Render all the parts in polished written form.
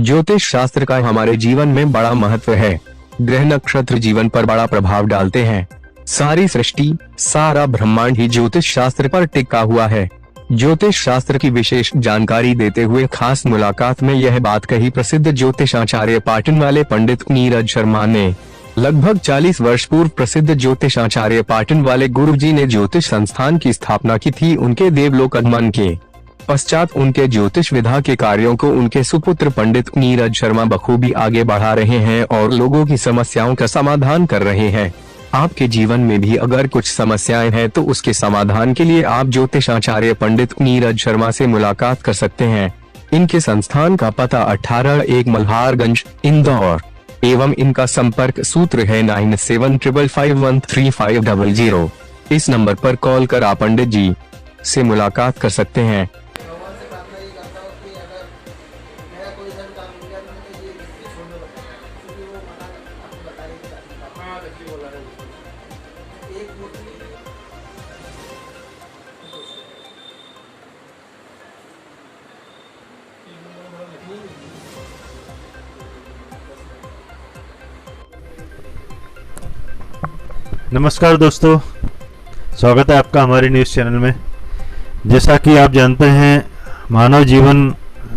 ज्योतिष शास्त्र का हमारे जीवन में बड़ा महत्व है। ग्रह नक्षत्र जीवन पर बड़ा प्रभाव डालते हैं। सारी सृष्टि, सारा ब्रह्मांड ही ज्योतिष शास्त्र पर टिका हुआ है। ज्योतिष शास्त्र की विशेष जानकारी देते हुए खास मुलाकात में यह बात कही प्रसिद्ध ज्योतिषाचार्य पाटन वाले पंडित नीरज शर्मा ने। लगभग 40 वर्ष पूर्व प्रसिद्ध ज्योतिषाचार्य पाटन वाले गुरुजी ने ज्योतिष संस्थान की स्थापना की थी। उनके देवलोक आगमन के पश्चात उनके ज्योतिष विधा के कार्यों को उनके सुपुत्र पंडित नीरज शर्मा बखूबी आगे बढ़ा रहे हैं और लोगों की समस्याओं का समाधान कर रहे हैं। आपके जीवन में भी अगर कुछ समस्याएं हैं तो उसके समाधान के लिए आप ज्योतिषाचार्य पंडित नीरज शर्मा से मुलाकात कर सकते हैं। इनके संस्थान का पता 18 मल्हारगंज, इंदौर एवं इनका संपर्क सूत्र है 9755513500। इस नंबर पर कॉल कर आप पंडित जी से मुलाकात कर सकते हैं। नमस्कार दोस्तों, स्वागत है आपका हमारे न्यूज़ चैनल में। जैसा कि आप जानते हैं, मानव जीवन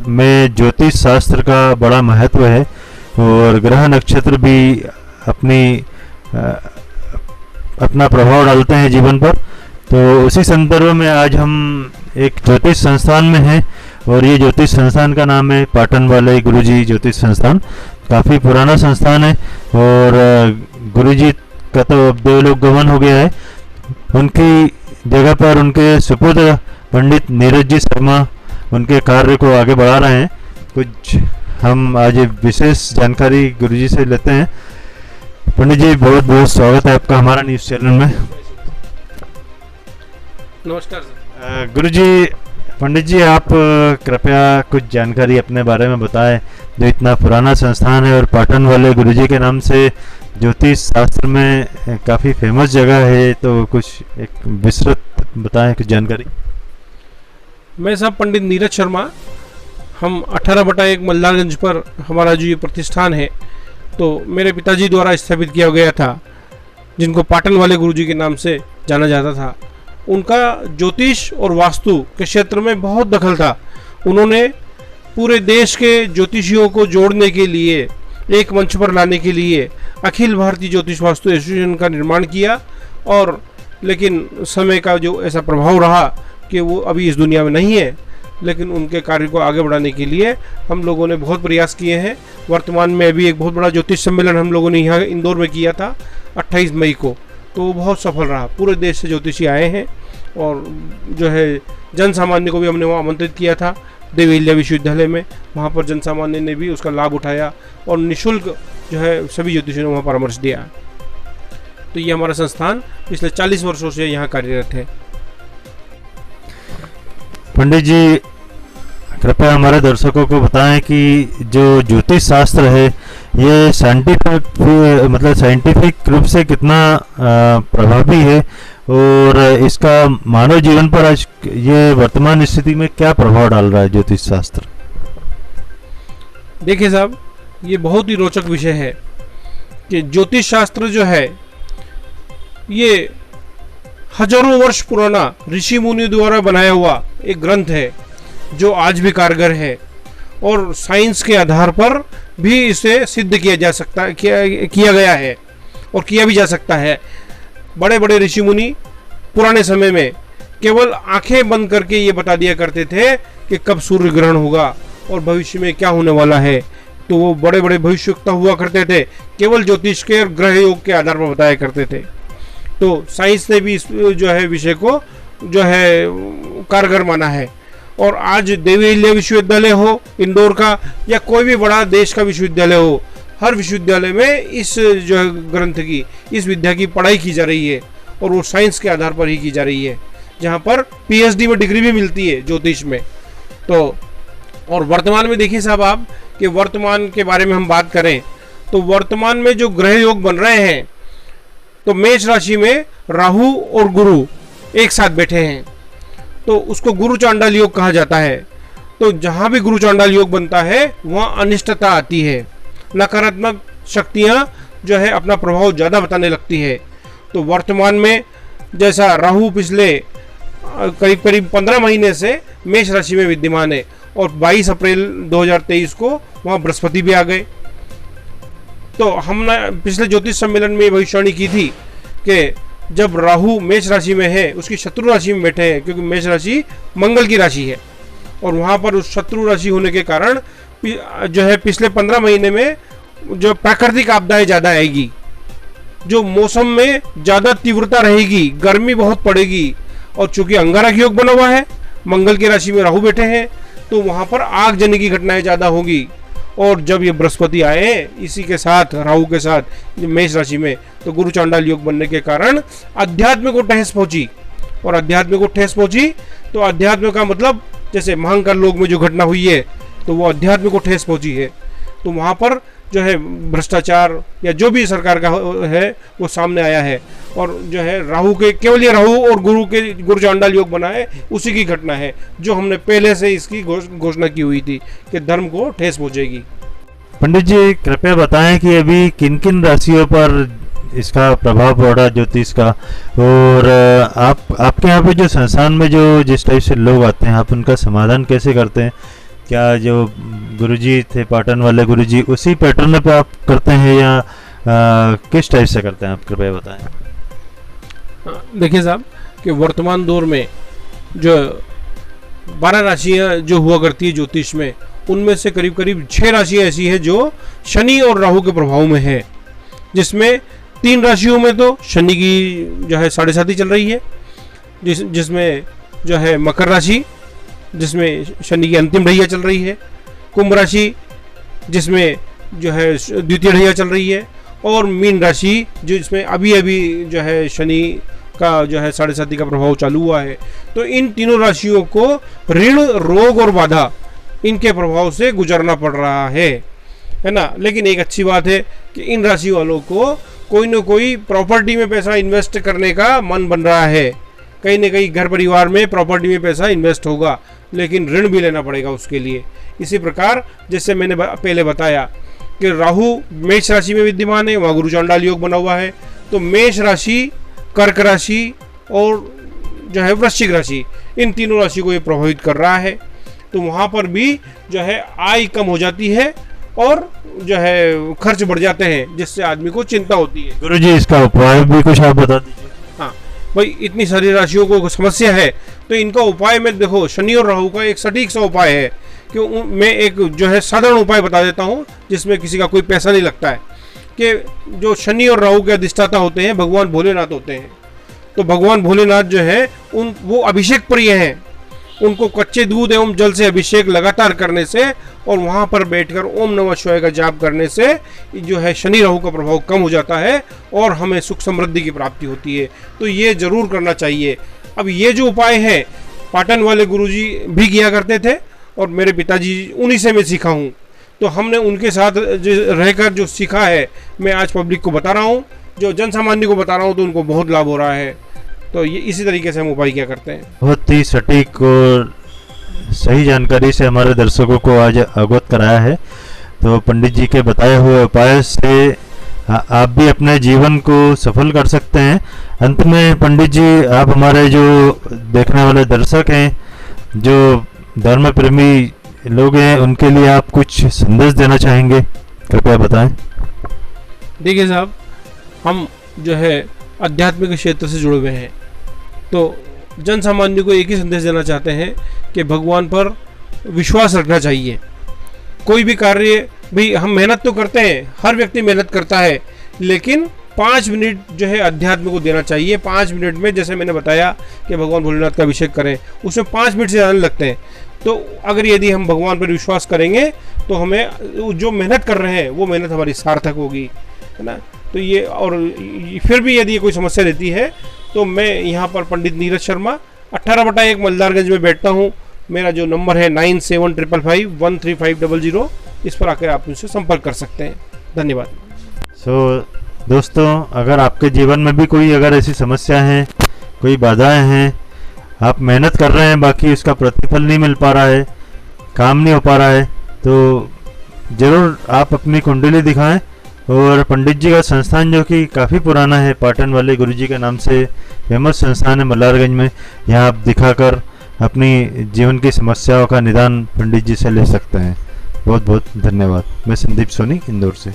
में ज्योतिष शास्त्र का बड़ा महत्व है और ग्रह नक्षत्र भी अपना प्रभाव डालते हैं जीवन पर। तो उसी संदर्भ में आज हम एक ज्योतिष संस्थान में हैं और ये ज्योतिष संस्थान का नाम है पाटन वाले गुरुजी ज्योतिष संस्थान। काफ़ी पुराना संस्थान है और गुरुजी का तो अब देवलोक गमन हो गया है। उनकी जगह पर उनके सुपुत्र पंडित नीरज जी शर्मा उनके कार्य को आगे बढ़ा रहे हैं। कुछ हम आज विशेष जानकारी गुरुजी से लेते हैं। पंडित जी, बहुत बहुत स्वागत है आपका हमारा न्यूज़ चैनल में। नमस्कार सर। गुरुजी, पंडित जी, आप कृपया कुछ जानकारी अपने बारे में बताएं। जो इतना पुराना संस्थान है और पाटन वाले गुरुजी के नाम से ज्योतिष शास्त्र में काफ़ी फेमस जगह है, तो कुछ एक विस्तृत बताएं कुछ जानकारी। मैं साहब पंडित नीरज शर्मा, हम 18/1 मल्हारगंज पर हमारा जो ये प्रतिष्ठान है तो मेरे पिताजी द्वारा स्थापित किया गया था, जिनको पाटन वाले गुरुजी के नाम से जाना जाता था। उनका ज्योतिष और वास्तु के क्षेत्र में बहुत दखल था। उन्होंने पूरे देश के ज्योतिषियों को जोड़ने के लिए, एक मंच पर लाने के लिए अखिल भारतीय ज्योतिष वास्तु एसोसिएशन का निर्माण किया। और लेकिन समय का जो ऐसा प्रभाव रहा कि वो अभी इस दुनिया में नहीं है, लेकिन उनके कार्य को आगे बढ़ाने के लिए हम लोगों ने बहुत प्रयास किए हैं। वर्तमान में अभी एक बहुत बड़ा ज्योतिष सम्मेलन हम लोगों ने यहाँ इंदौर में किया था 28 मई को, तो वो बहुत सफल रहा। पूरे देश से ज्योतिषी आए हैं और जो है जन सामान्य को भी हमने वहाँ आमंत्रित किया था देवी अहिल्या विश्वविद्यालय में। वहाँ पर जन सामान्य ने भी उसका लाभ उठाया और निःशुल्क जो है सभी ज्योतिषियों ने वहाँ परामर्श दिया। तो ये हमारा संस्थान पिछले 40 वर्षों से यहाँ कार्यरत है। पंडित जी, कृपया हमारे दर्शकों को बताएं कि जो ज्योतिष शास्त्र है ये साइंटिफिक रूप से कितना प्रभावी है और इसका मानव जीवन पर आज ये वर्तमान स्थिति में क्या प्रभाव डाल रहा है ज्योतिष शास्त्र। देखिए साहब, ये बहुत ही रोचक विषय है कि ज्योतिष शास्त्र जो है ये हजारों वर्ष पुराना ऋषि मुनि द्वारा बनाया हुआ एक ग्रंथ है जो आज भी कारगर है और साइंस के आधार पर भी इसे सिद्ध किया जा सकता है, किया गया है और किया भी जा सकता है। बड़े बड़े ऋषि मुनि पुराने समय में केवल आंखें बंद करके ये बता दिया करते थे कि कब सूर्य ग्रहण होगा और भविष्य में क्या होने वाला है। तो वो बड़े बड़े भविष्यवक्ता हुआ करते थे, केवल ज्योतिष के और ग्रह योग के आधार पर बताया करते थे। तो साइंस ने भी इस जो है विषय को जो है कारगर माना है। और आज देवी अहिल्या विश्वविद्यालय हो इंदौर का या कोई भी बड़ा देश का विश्वविद्यालय हो, हर विश्वविद्यालय में इस जो है ग्रंथ की, इस विद्या की पढ़ाई की जा रही है और वो साइंस के आधार पर ही की जा रही है, जहाँ पर पीएचडी में डिग्री भी मिलती है ज्योतिष में। तो और वर्तमान में देखिए साहब आप कि वर्तमान के बारे में हम बात करें तो वर्तमान में जो ग्रह योग बन रहे हैं, तो मेष राशि में राहु और गुरु एक साथ बैठे हैं, तो उसको गुरु चांडाल योग कहा जाता है। तो जहां भी गुरु चांडाल योग बनता है वहां अनिष्टता आती है, नकारात्मक शक्तियां जो है अपना प्रभाव ज़्यादा बताने लगती है। तो वर्तमान में जैसा राहु पिछले करीब करीब 15 महीने से मेष राशि में विद्यमान है और 22 अप्रैल 2023 को वहाँ बृहस्पति भी आ गए। तो हमने पिछले ज्योतिष सम्मेलन में भविष्यवाणी की थी कि जब राहु मेष राशि में है, उसकी शत्रु राशि में बैठे हैं, क्योंकि मेष राशि मंगल की राशि है और वहाँ पर उस शत्रु राशि होने के कारण जो है पिछले 15 महीने में जो प्राकृतिक आपदाएं ज़्यादा आएगी, जो मौसम में ज़्यादा तीव्रता रहेगी, गर्मी बहुत पड़ेगी। और चूंकि अंगारक योग बना हुआ है, मंगल की राशि में राहु बैठे हैं, तो वहाँ पर आगजनी की घटनाएं ज़्यादा होगी। और जब ये बृहस्पति आए इसी के साथ राहु के साथ मेष राशि में, तो गुरु चांडाल योग बनने के कारण अध्यात्म को ठेस पहुंची। और अध्यात्म को ठेस पहुंची तो अध्यात्म का मतलब जैसे महाकाल लोक में जो घटना हुई है तो वो अध्यात्म को ठेस पहुंची है। तो वहाँ पर जो है भ्रष्टाचार या जो भी सरकार का है वो सामने आया है। और जो है राहु के केवल ये राहु और गुरु चांडाल योग बना है, उसी की घटना है जो हमने पहले से इसकी घोषणा की हुई थी कि धर्म को ठेस पहुंचेगी। पंडित जी कृपया बताएं कि अभी किन किन राशियों पर इसका प्रभाव पड़ा ज्योतिष का, और आपके यहाँ पे जो संस्थान में जो जिस टाइप से लोग आते हैं आप उनका समाधान कैसे करते हैं? क्या जो गुरुजी थे पाटन वाले गुरुजी उसी पैटर्न पे आप करते हैं या किस टाइप से करते हैं, आप कृपया बताएं। देखिए साहब कि वर्तमान दौर में जो 12 राशियाँ जो हुआ करती है ज्योतिष में, उनमें से करीब करीब 6 राशियाँ ऐसी हैं जो शनि और राहु के प्रभाव में है, जिसमें 3 राशियों में तो शनि की जो है 7.5 चल रही है, जिसमें जो है मकर राशि जिसमें शनि की अंतिम ढैया चल रही है, कुंभ राशि जिसमें जो है द्वितीय ढैया चल रही है, और मीन राशि जिसमें अभी अभी जो है शनि का जो है 7.5 का प्रभाव चालू हुआ है। तो इन तीनों राशियों को ऋण, रोग और बाधा इनके प्रभाव से गुजरना पड़ रहा है ना। लेकिन एक अच्छी बात है कि इन राशि वालों को कोई ना कोई प्रॉपर्टी में पैसा इन्वेस्ट करने का मन बन रहा है, कहीं ना कहीं घर परिवार में प्रॉपर्टी में पैसा इन्वेस्ट होगा, लेकिन ऋण भी लेना पड़ेगा उसके लिए। इसी प्रकार जैसे मैंने पहले बताया कि राहु मेष राशि में विद्यमान है, वहाँ गुरु चांडाल योग बना हुआ है, तो मेष राशि, कर्क राशि और जो है वृश्चिक राशि, इन तीनों राशि को ये प्रभावित कर रहा है। तो वहाँ पर भी जो है आय कम हो जाती है और जो है खर्च बढ़ जाते हैं, जिससे आदमी को चिंता होती है। गुरुजी इसका उपाय भी कुछ आप बता दीजिए। हाँ भाई, इतनी सारी राशियों को समस्या है तो इनका उपाय में देखो शनि और राहु का एक सटीक सा उपाय है कि मैं एक जो है साधारण उपाय बता देता हूँ जिसमें किसी का कोई पैसा नहीं लगता है। कि जो शनि और राहु के अधिष्ठाता होते हैं भगवान भोलेनाथ होते हैं। तो भगवान भोलेनाथ जो है वो अभिषेक प्रिय हैं, उनको कच्चे दूध एवं जल से अभिषेक लगातार करने से और वहाँ पर बैठकर ओम नमः शिवाय का जाप करने से जो है शनि राहु का प्रभाव कम हो जाता है और हमें सुख समृद्धि की प्राप्ति होती है। तो ये जरूर करना चाहिए। अब ये जो उपाय है पाटन वाले गुरुजी भी किया करते थे और मेरे पिताजी उन्हीं से मैं सीखा हूँ। तो हमने उनके साथ रहकर जो सीखा है मैं आज पब्लिक को बता रहा हूँ, जो जन सामान्य को बता रहा हूँ, तो उनको बहुत लाभ हो रहा है। तो ये इसी तरीके से हम उपाय क्या करते हैं। बहुत ही सटीक और सही जानकारी से हमारे दर्शकों को आज अवगत कराया है। तो पंडित जी के बताए हुए उपाय से आप भी अपने जीवन को सफल कर सकते हैं। अंत में पंडित जी आप हमारे जो देखने वाले दर्शक हैं, जो धर्म प्रेमी लोग हैं, उनके लिए आप कुछ संदेश देना चाहेंगे, कृपया बताएं। देखिए साहब, हम जो है आध्यात्मिक क्षेत्र से जुड़े हुए हैं, तो जन सामान्य को एक ही संदेश देना चाहते हैं कि भगवान पर विश्वास रखना चाहिए। कोई भी कार्य भी हम मेहनत तो करते हैं, हर व्यक्ति मेहनत करता है, लेकिन 5 मिनट जो है अध्यात्म को देना चाहिए। 5 मिनट में जैसे मैंने बताया कि भगवान भोलेनाथ का अभिषेक करें, उसमें 5 मिनट से ज़्यादा लगते हैं। तो अगर यदि हम भगवान पर विश्वास करेंगे तो हमें जो मेहनत कर रहे हैं वो मेहनत हमारी सार्थक होगी, है ना। तो ये, और फिर भी यदि कोई समस्या रहती है तो मैं यहाँ पर पंडित नीरज शर्मा 18/1 मलदारगंज में बैठता हूँ। मेरा जो नंबर है 9755513500, इस पर आकर आप मुझसे संपर्क कर सकते हैं। धन्यवाद। दोस्तों, अगर आपके जीवन में भी कोई अगर ऐसी समस्या है, कोई बाधाएं हैं, आप मेहनत कर रहे हैं बाकी उसका प्रतिफल नहीं मिल पा रहा है, काम नहीं हो पा रहा है तो ज़रूर आप अपनी कुंडली दिखाएं। और पंडित जी का संस्थान जो कि काफ़ी पुराना है, पाटन वाले गुरुजी के नाम से फेमस संस्थान है मल्हारगंज में, यहाँ आप दिखाकर अपनी जीवन की समस्याओं का निदान पंडित जी से ले सकते हैं। बहुत बहुत धन्यवाद। मैं संदीप सोनी, इंदौर से।